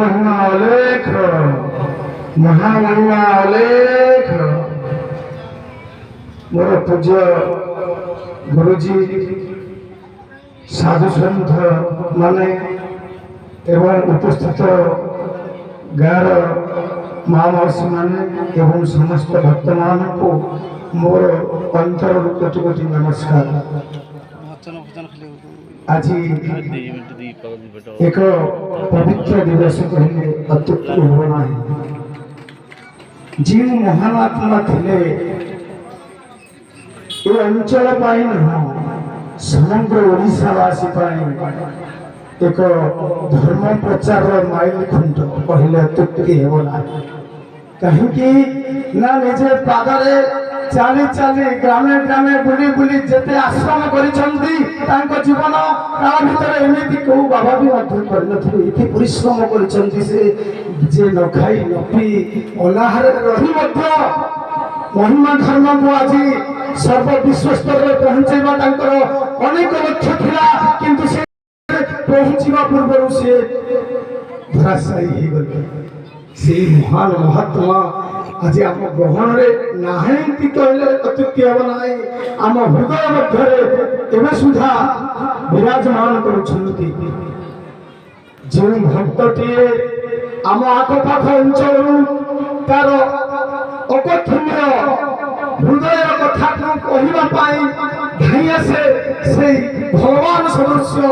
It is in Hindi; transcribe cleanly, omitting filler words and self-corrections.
महिमा अलेख महामहिमा अलेख मोर पूज्य गुरुजी साधु सन्थ माने एवं उपस्थित गाँव माँ मौसी माने एवं समस्त भक्त मान को मोर अंतर कोटि कोटि नमस्कार। आज एक पवित्र दिवस कहले अत्युक्ति हो नहीं। जी महान आत्मा थिले ये अंचल पाई न समग्र ओडिशावासी एक धर्म प्रचार माइल खुंट कहले अत्युक्ति हो ना। कहीं ना निजे पादरे चाली चाली ग्रामे ग्रामे बुली बुली जेते आश्रम करिसंती तांको जीवन काल भितर एमिति को बाबा भी मध्य करनथि इति परिश्रम करिसंती से जे न खाई न पी अनाहार रही मध्य महिमा धर्म को आज सर्व विश्व स्तर रे पहुंचेबा तांकर अनेक लक्ष्य थिला किंतु से पहुंचीबा पूर्व से धराशायी हे गले से महान महात्मा आज आम गहन नाहती कहले अत्युक्ति हम ना। आम हृदय मध्य सुधा विराजमान करुछंती जो भक्तटीए आम आखपाख अंचल तार अकथनीय हृदय कथा कहवाई धाई आसे से भगवान सदस्य